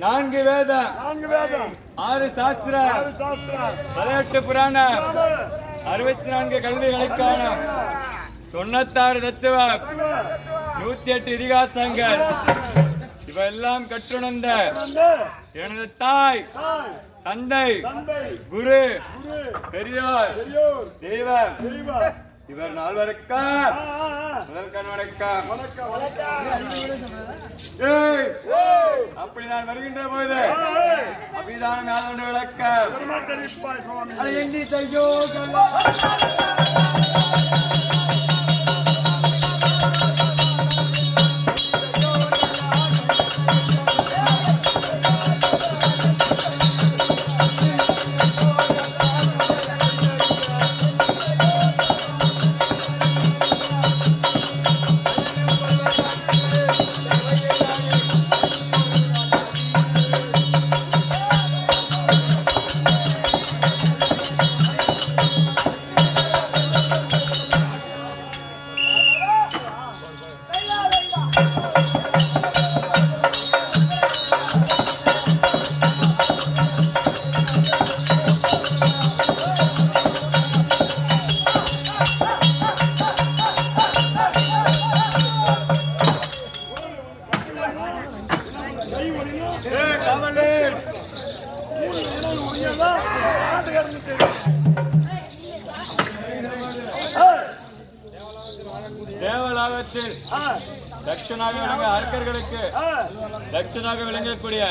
நான்கு வேதம் 6 சாஸ்திரம் 18 புராணம் 64 கல்விகளுக்கான 96 தத்துவம் 108 இதிகாசங்கள் இவெல்லாம் கற்றுணர்ந்த எனது தாய் தந்தை குரு பெரியோர் தெய்வம் இவர் நால்வருக்கும் முதல் கண் வணக்கம். அப்படி நான் வருகின்ற போது அபிதானம் யாதொன்று விளக்கம் எண்ணி செய்யோ தட்சனாக விளங்க அர்க்கர்களுக்கு தட்சனாக விளங்கக்கூடிய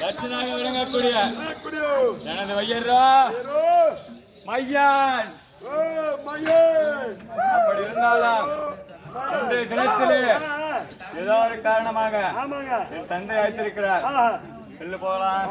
தட்சனாக விளங்கக்கூடிய எனது வையரா மையான். அப்படி இருந்தாலும் இன்றைய தினத்திலே ஏதோ ஒரு காரணமாக என் தந்தை அழைத்திருக்கிறார். செல்லு போகலாம்.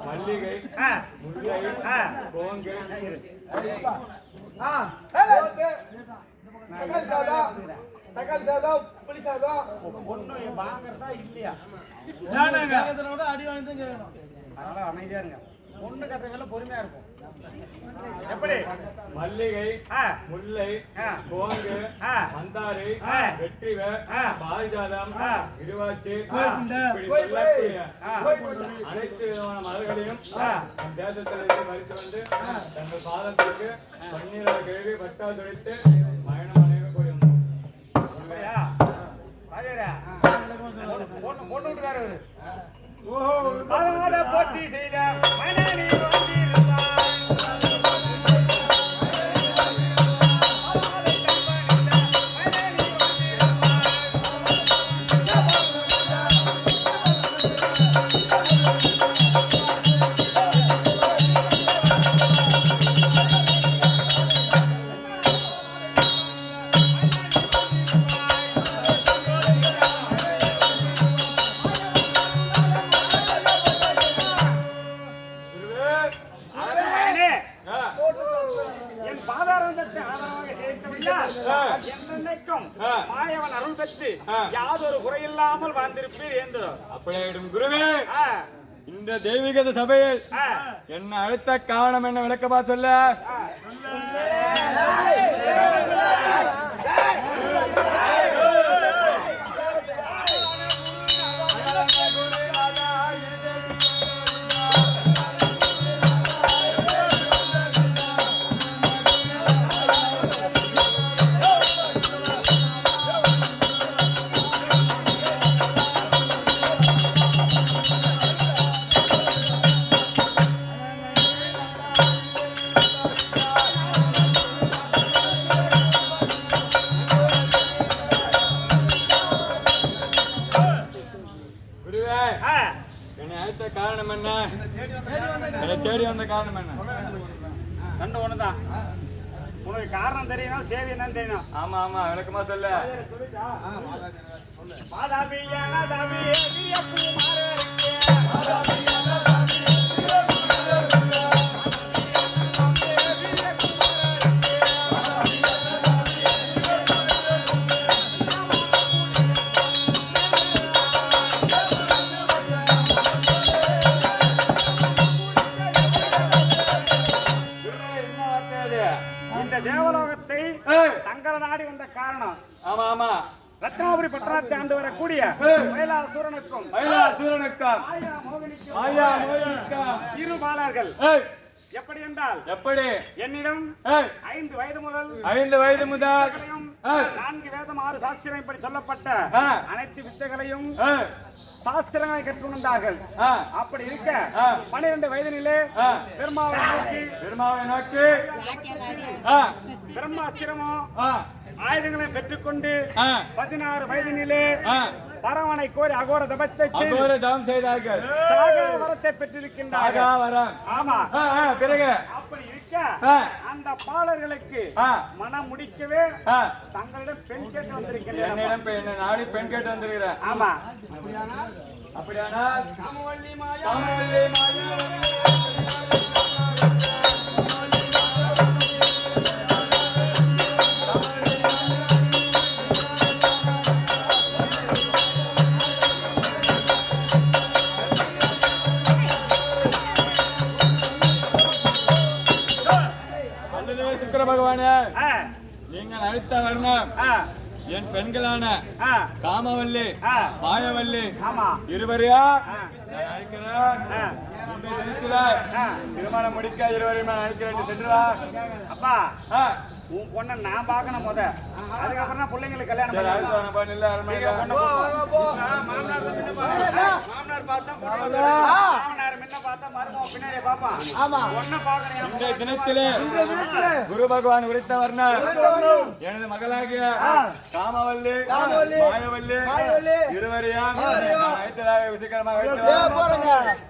மல்லிகை, முல்லை, கோங்கு, தக்காளி சாதம், புளி சாதம் அடி வாங்கி கேட்கணும். அமைதியா இருங்க. பொண்ணு கட்டுறதுல பொறுமையா இருக்கும். எப்படி மல்லிகை, முல்லை, கோங்கு, மந்தாரை, வெற்றிலை, பாரிஜாதம், இருவாச்சி, அனைத்து விதமான மலர்களையும் தேசத்தில் மறித்து வந்து தங்கள் பாதத்திற்கு பன்னீரை கழுவி பட்டால் துடைத்து மயணம் அனைவரும் கூறியிருந்தோம். பொண்ணு விட்டுக்காரு போட்டி செய்த யாதொரு குறையில்லாமல் வாழ்ந்திருப்பீர் என்று அப்படியாயிடும் குருவே. இந்த தெய்வீக சபையில் என்ன அழைத்த காரணம் என்ன விளக்கமா சொல்ல? காரணம் என்ன? தேடி வந்த காரணம் என்ன? ரெண்டு ஒண்ணுதான். உனக்கு காரணம் தெரியணும், சேவை என்னன்னு தெரியணும். ஆமா ஆமா, விளக்கமா சொல்ல. இந்த தேவலோகத்தை ஏய், தங்கள் நாடி வந்த காரணம் ஆமா ஆமா ரத்னாபுரி பட்டணத்தை ஆண்டு வரக்கூடிய மயிலாசூரனுக்கும் மயிலாசூரனுக்கும் மாயா மோகினிக்கும் இரு பாலர்கள் ஏய், எப்படி என்றால் எப்படி என்னிடம் ஏய், 5 வயது முதல் 5 வயது முதல் ஏய், 4 வேதம் 6 சாஸ்திரம் இப்படி சொல்லப்பட்ட ஆ, அனைத்து வித்தைகளையும் ஏய், சாஸ்திரங்களை கற்றுணர்ந்தார்கள். ஆ, அப்படி இருக்க ஆ, 12 வயதினிலே ஆ, பெருமாவை நோக்கி பெருமாவை நோக்கி ஆ, பிரம்மாஸ்திரமோ ஆ, ஆயுதங்களை பெற்றுக்கொண்டு ஆ, 16 வயதினிலே ஆ, பரவனை கோரி அகோர தபத்தை செய்து அகோர தவம் செய்தார்கள். சாகர வரத்தை பெற்றிருக்கின்றார்கள். ஆகா வரம். ஆமா. ஆ, ஆ, பிறகு அப்படி இருக்க ஆ, அந்த பாலர்களுக்கு ஆ, மனம் முடிக்கவே ஆ, தங்களிடம் பெண் கேட்டு வந்திருக்கின்றனர். என்னிடம் என்ன நாடி பெண் கேட்டு வந்திருக்கிறேன். ஆமா. அப்படியானால் காமவல்லி மாயா காமவல்லி மாயா அல்லது சுக்கிர பகவானே, ஆ, நீங்கள் அழைத்த வர்ணம் ஆ, என் பெண்களான ஆ, காமவல்லி ஆ, மாயவல்லி ஆமா. இருவரையா ஆ, நான் அழைக்கிறேன். ஆ, இந்த தினத்திலே ஆ. திருமணம் முடிக்க இருவரையும் நான் அழைக்கிறேன். சென்றுவா. அப்பா ஆ, உன் பொண்ணை நான் பார்க்கணும் முத. அதுக்கப்புறம் தான் பிள்ளைங்களுக்கு கல்யாணம் சரி, பண்ணணும். அடுத்து வரேன். போய் நில்லு, அரண்மனையில. மாமனார் முன்ன பார்த்தா மருமகன் பின்னாடியே பார்ப்பான். பொண்ணை பார்க்கணும். இன்றைய தினத்திலே குரு பகவான் உரைத்த வர்ணம் எனது மகளாகிய காமவல்லி மாயவல்லி இருவரையா நான் அழைத்ததாக விசிக்கரமாக